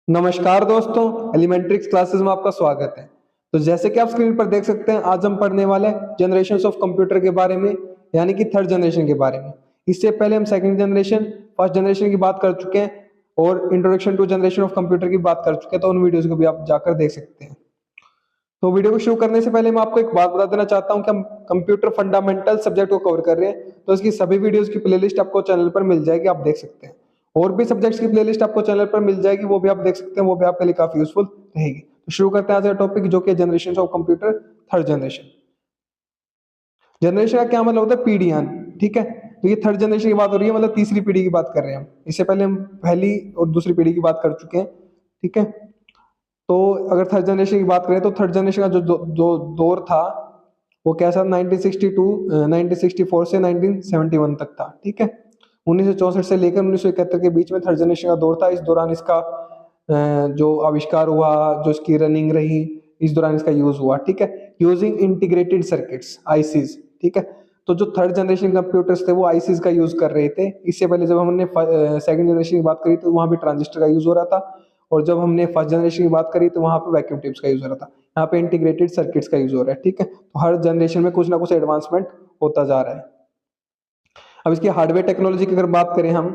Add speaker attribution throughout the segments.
Speaker 1: नमस्कार दोस्तों, एलिमेंट्रिक्स क्लासेस में आपका स्वागत है। तो जैसे कि आप स्क्रीन पर देख सकते हैं, आज हम पढ़ने वाले हैं जनरेशंस ऑफ कंप्यूटर के बारे में, यानी कि थर्ड जनरेशन के बारे में। इससे पहले हम सेकंड जनरेशन, फर्स्ट जनरेशन की बात कर चुके हैं और introduction to generation of computer की बात कर चुके हैं, तो उन वीडियोस को भी आप जाकर देख सकते हैं। तो वीडियो को शुरू करने से पहले मैं आपको एक बात बता देना चाहता हूं कि हम कंप्यूटर फंडामेंटल सब्जेक्ट को कवर कर रहे हैं, तो इसकी सभी वीडियोस की प्लेलिस्ट आपको चैनल पर मिल जाएगी, आप देख सकते हैं। और भी सब्जेक्ट्स की प्लेलिस्ट आपको चैनल पर मिल जाएगी, वो भी आप देख सकते हैं, वो भी आपके लिए काफी यूजफुल रहेगी। तो शुरू करते हैं आज का टॉपिक, जो कि generation of computer, third generation. Generation का क्या मतलब होता है? पीढ़ियां, ठीक है। तो ये थर्ड जनरेशन की बात हो रही है, मतलब तीसरी पीढ़ी की बात कर रहे हैं हम। इससे पहले हम पहली और दूसरी पीढ़ी की बात कर चुके हैं, ठीक है। तो अगर थर्ड जनरेशन की बात करें तो थर्ड जनरेशन का जो दौर था वो कैसा, 1962 1964 से 1971 तक था, ठीक है। 1964 से लेकर 1971 के बीच में थर्ड जनरेशन का दौर था। इस दौरान इसका जो आविष्कार हुआ, जो इसकी रनिंग रही, इस दौरान इसका यूज हुआ, ठीक है, यूजिंग इंटीग्रेटेड सर्किट्स, आईसीज, ठीक है। तो जो थर्ड जनरेशन कंप्यूटर्स थे वो आईसीज का यूज कर रहे थे। इससे पहले जब हमने सेकंड जनरेशन की बात करी तो वहां भी ट्रांजिस्टर का यूज हो रहा था, और जब हमने फर्स्ट जनरेशन की बात करी तो वहां पे वैक्यूम ट्यूब्स का यूज हो रहा था। यहाँ पे इंटीग्रेटेड सर्किट्स का यूज हो रहा है, ठीक है। तो हर जनरेशन में कुछ ना कुछ एडवांसमेंट होता जा रहा है। अब इसकी हार्डवेयर टेक्नोलॉजी की अगर बात करें हम,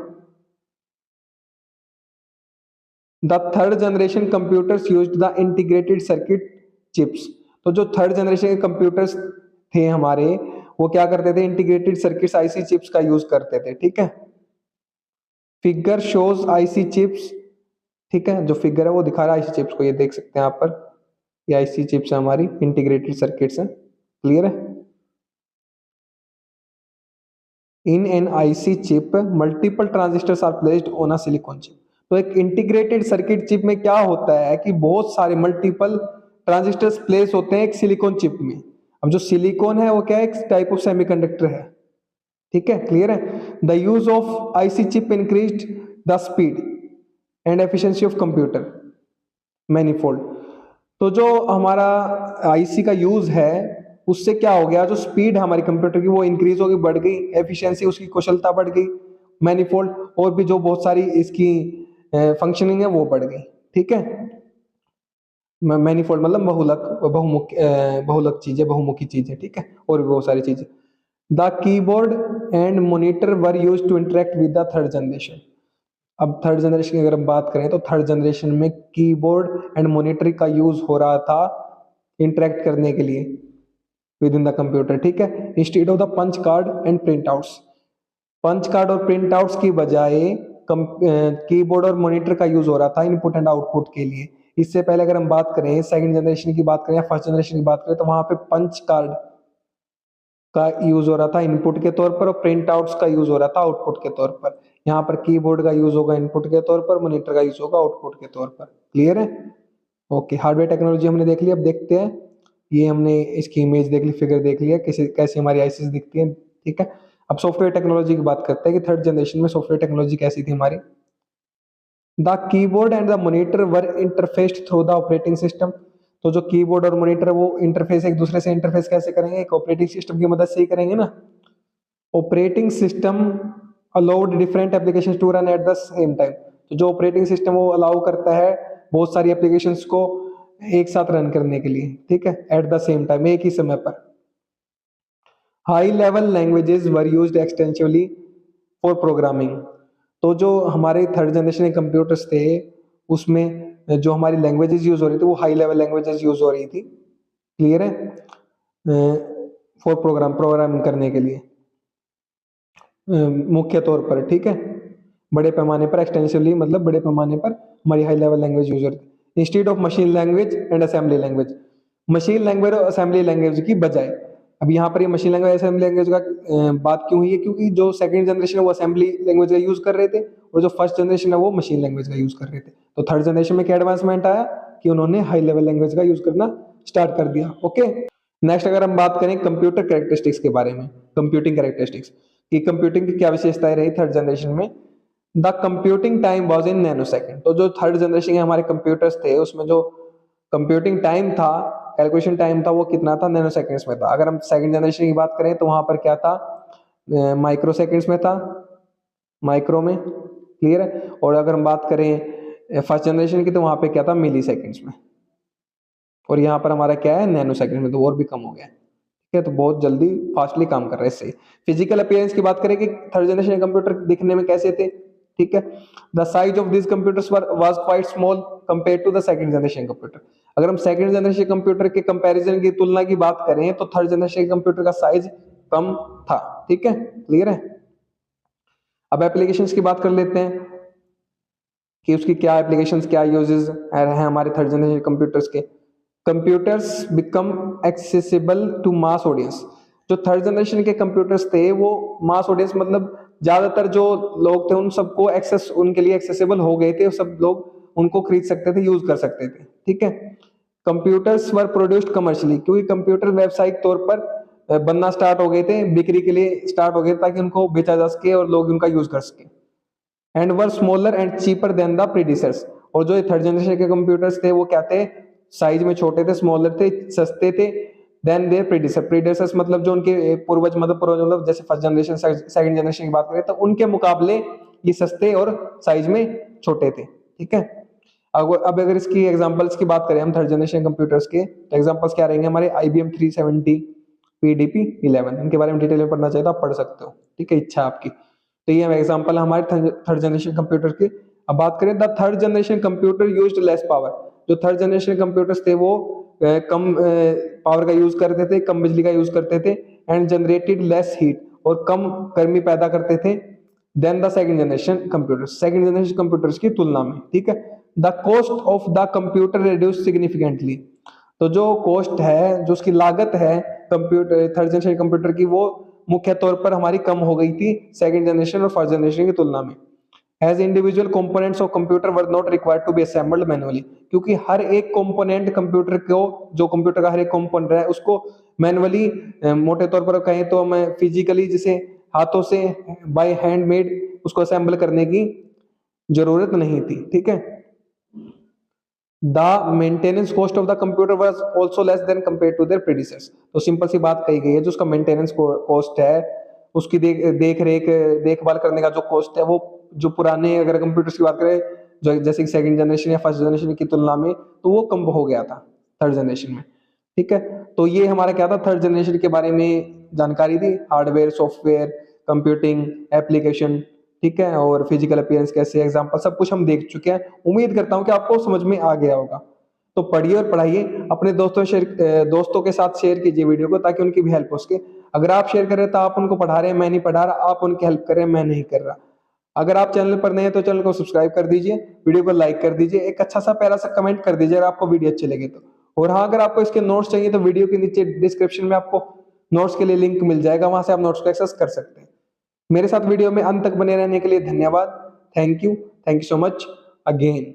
Speaker 1: the third generation computers used the integrated circuit chips. तो जो थर्ड जनरेशन के कंप्यूटर्स थे हमारे, वो क्या करते थे? इंटीग्रेटेड सर्किट्स, आईसी चिप्स का यूज करते थे, ठीक है। फिगर शोज आईसी चिप्स, ठीक है। जो फिगर है वो दिखा रहा है आईसी चिप्स को, ये देख सकते हैं आप पर, ये आईसी चिप्स है हमारी, इंटीग्रेटेड सर्किट्स है, क्लियर है। In an IC chip multiple transistors are placed on a silicon chip. तो एक इंटीग्रेटेड सर्किट चिप में क्या होता है कि बहुत सारे मल्टीपल ट्रांजिस्टर्स प्लेस होते हैं एक सिलिकॉन चिप में। अब जो सिलिकॉन है वो क्या है? एक टाइप ऑफ सेमीकंडक्टर है, ठीक है, क्लियर है। The use of IC chip increased the speed and efficiency of computer manifold. तो जो हमारा आईसी का यूज है, उससे क्या हो गया, जो स्पीड हमारी कंप्यूटर की वो इंक्रीज हो गई, बढ़ गई, एफिशिएंसी, उसकी कुशलता बढ़ गई मैनीफोल्ड, और भी जो बहुत सारी इसकी फंक्शनिंग है वो बढ़ गई, ठीक है। मैनीफोल्ड मतलब बहुलक, बहुमुखी, बहुलक चीजें, बहुमुखी चीजें, ठीक है, और भी बहुत सारी चीजें। The keyboard and monitor were use to interact with the third generation. अब थर्ड जनरेशन की अगर हम बात करें तो थर्ड जनरेशन में कीबोर्ड एंड मॉनिटर का यूज हो रहा था इंटरेक्ट करने के लिए विद इन द कंप्यूटर, ठीक है, instead of the punch card and printouts. Punch card और प्रिंट आउट्स की बजाय कीबोर्ड और मॉनिटर का यूज हो रहा था इनपुट एंड आउटपुट के लिए। इससे पहले अगर हम बात करें, सेकंड जनरेशन की बात करें या फर्स्ट जनरेशन की बात करें, तो वहां पे पंच कार्ड का यूज हो रहा था इनपुट के तौर पर, और प्रिंट आउट्स का यूज हो रहा था आउटपुट के तौर पर। यहाँ पर कीबोर्ड का यूज होगा इनपुट के तौर पर, मॉनिटर का यूज होगा आउटपुट के तौर पर, क्लियर है। ओके, हार्डवेयर टेक्नोलॉजी हमने देख ली। अब देखते हैं, ये हमने इसकी इमेज देख ली, फिगर देख लिया, कैसे कैसे हमारी आईसीस दिखती है, ठीक है। अब सॉफ्टवेयर टेक्नोलॉजी की बात करते हैं कि थर्ड जनरेशन में सॉफ्टवेयर टेक्नोलॉजी कैसी थी हमारी। The keyboard and the monitor were interfaced through the operating system. तो जो कीबोर्ड और मॉनिटर वो इंटरफेस एक दूसरे से इंटरफेस कैसे करेंगे? एक ऑपरेटिंग सिस्टम की मदद से ही करेंगे ना। Operating system allowed different applications to run at the same time. तो जो ऑपरेटिंग सिस्टम वो अलाउ करता है बहुत सारी एप्लीकेशंस को एक साथ रन करने के लिए, ठीक है, एट द सेम टाइम, एक ही समय पर। High level languages were used extensively for programming. तो जो हमारे थर्ड जनरेशन के कंप्यूटर्स थे, उसमें जो हमारी लैंग्वेजेस यूज हो रही थी वो हाई लेवल लैंग्वेजेस यूज हो रही थी, क्लियर है, फॉर प्रोग्रामिंग करने के लिए, मुख्य तौर पर, ठीक है। बड़े पैमाने पर, एक्सटेंसिवली मतलब बड़े पैमाने पर हमारी हाई लेवल लैंग्वेज यूज होती है, instead of machine language and assembly language. Machine language और असेंबली लैंग्वेज की बजाय, अब यहाँ पर ये मशीन लैंग्वेज असेंबली लैंग्वेज का बात क्यों हुई है? क्योंकि जो सेकंड जनरेशन है वो असेंबली लैंग्वेज का यूज कर रहे थे, और जो फर्स्ट जनरेशन है वो मशीन लैंग्वेज का यूज कर रहे थे। तो थर्ड जनरेशन में क्या एडवांसमेंट आया कि उन्होंने हाई लेवल लैंग्वेज का यूज करना स्टार्ट कर दिया, ओके। नेक्स्ट अगर हम बात करें कंप्यूटर कैरेक्टरिस्टिक्स के बारे में, कंप्यूटिंग कैरेक्टरिस्टिक्स कि कंप्यूटिंग की क्या विशेषताएं रही थर्ड जनरेशन में। The computing time was in nano second. तो जो थर्ड जनरेशन के हमारे कंप्यूटर्स थे उसमें जो कंप्यूटिंग टाइम था, कैलकुलेशन टाइम था, वो कितना था? नैनो सेकंड्स में था। अगर हम सेकंड जनरेशन की बात करें तो वहां पर क्या था? माइक्रो सेकंड्स में था, माइक्रो में, क्लियर है। और अगर हम बात करें फर्स्ट जनरेशन की तो वहाँ पे क्या था, मिली सेकेंड्स में, और यहाँ पर हमारा क्या है, नैनो सेकेंड में, तो और भी कम हो गया है। ठीक है, तो बहुत जल्दी फास्टली काम कर रहे हैं इससे। फिजिकल अपीयरेंस की बात करें कि थर्ड जनरेशन कंप्यूटर दिखने में कैसे थे, ठीक है, the size of this computers was quite small compare to the second generation computer. अगर हम सेकंड जनरेशन कंप्यूटर के कंपैरिजन की तुलना की बात करें तो थर्ड जनरेशन कंप्यूटर का साइज कम था। ठीक है, क्लियर है। अब एप्लीकेशंस की बात कर लेते हैं कि उसकी क्या एप्लीकेशंस, क्या यूजेस हैं हमारे थर्ड जनरेशन कंप्यूटर्स के। Computers become accessible to mass audience. जो थर्ड जनरेशन के कंप्यूटर्स थे वो मास ऑडियंस मतलब ज्यादातर जो लोग थे उन सबको एक्सेस, उनके लिए एक्सेसिबल हो गए थे, सब लोग उनको खरीद सकते थे, यूज कर सकते थे। ठीक है, कंप्यूटर्स वर प्रोड्यूस्ड कमर्शियली, क्योंकि कंप्यूटर व्यावसायिक तौर पर बनना स्टार्ट हो गए थे, बिक्री के लिए स्टार्ट हो गए ताकि उनको बेचा जा सके और लोग उनका यूज कर सके। And were smaller and cheaper than the predecessors. और जो थर्ड जनरेशन के कंप्यूटर्स थे वो क्या थे, साइज में छोटे थे, स्मॉलर थे, सस्ते थे देन देयर प्रीडिसर। प्रीडिसर्स मतलब जो उनके पूर्वज, मतलब जैसे फर्स्ट जनरेशन सेकंड जनरेशन की बात करें तो उनके मुकाबले ये सस्ते और साइज में छोटे थे। ठीक है, अब अगर इसकी एग्जांपल्स की बात करें हम थर्ड जनरेशन कंप्यूटर्स के, तो एग्जांपल्स क्या रहेंगे हमारे, IBM 370, PDP 11। इनके बारे में डिटेल में पढ़ना चाहिए तो आप पढ़ सकते हो। ठीक है, इच्छा आपकी। तो ये एग्जांपल है हमारे थर्ड जनरेशन कंप्यूटर के। अब बात करें the third generation computer used less power. जो थर्ड जनरेशन कंप्यूटर्स थे वो कम पावर का यूज करते थे, कम बिजली का यूज करते थे, एंड जनरेटेड लेस हीट, और कम गर्मी पैदा करते थे then the second generation computers, second generation computers की तुलना में। ठीक है, the cost of the computer reduce significantly. तो जो कॉस्ट है, जो उसकी लागत है कंप्यूटर थर्ड जनरेशन कंप्यूटर की, वो मुख्य तौर पर हमारी कम हो गई थी सेकंड जनरेशन और फर्स्ट जनरेशन की तुलना में। As individual components of computer were not required to be assembled manually, क्योंकि हर एक कंपोनेंट कंप्यूटर को, जो कंप्यूटर का हर एक कंपोनेंट है उसको मैनुअली, मोटे तौर पर कहें तो मैं फिजिकली, जिसे हाथों से बाय हैंडमेड उसको असेंबल करने की जरूरत नहीं थी। ठीक है, the maintenance cost of the computer was also less than compare to their predecessors. तो सिंपल सी बात कही गई है, जो उसका मेंटेनेंस कॉस्ट है, उसकी देख रेख देखभाल करने का जो कॉस्ट है, वो जो पुराने अगर कंप्यूटर्स की बात करें, जो जैसे कि सेकंड जनरेशन या फर्स्ट जनरेशन की तुलना में, तो वो कम हो गया था थर्ड जनरेशन में। ठीक है, तो ये हमारा क्या था, थर्ड जनरेशन के बारे में जानकारी दी, हार्डवेयर, सॉफ्टवेयर, कंप्यूटिंग एप्लीकेशन। ठीक है, और फिजिकल अपीयरेंस कैसे, एग्जांपल, सब कुछ हम देख चुके हैं। उम्मीद करता हूं कि आपको समझ में आ गया होगा। तो पढ़िए और पढ़ाइए, अपने दोस्तों के साथ शेयर कीजिए वीडियो को, ताकि उनकी भी हेल्प हो सके। अगर आप शेयर कर रहे हैं तो आप उनको पढ़ा रहे हैं, मैं नहीं पढ़ा रहा, आप उनकी हेल्प कर रहे हैं, मैं नहीं कर रहा। अगर आप चैनल पर नए हैं तो चैनल को सब्सक्राइब कर दीजिए, वीडियो को लाइक कर दीजिए, एक अच्छा सा प्यारा सा कमेंट कर दीजिए अगर आपको वीडियो अच्छी लगे तो। और हाँ, अगर आपको इसके नोट्स चाहिए तो वीडियो के नीचे डिस्क्रिप्शन में आपको नोट्स के लिए लिंक मिल जाएगा, वहां से आप नोट्स को एक्सेस कर सकते हैं। मेरे साथ वीडियो में अंत तक बने रहने के लिए धन्यवाद। Thank you so much again.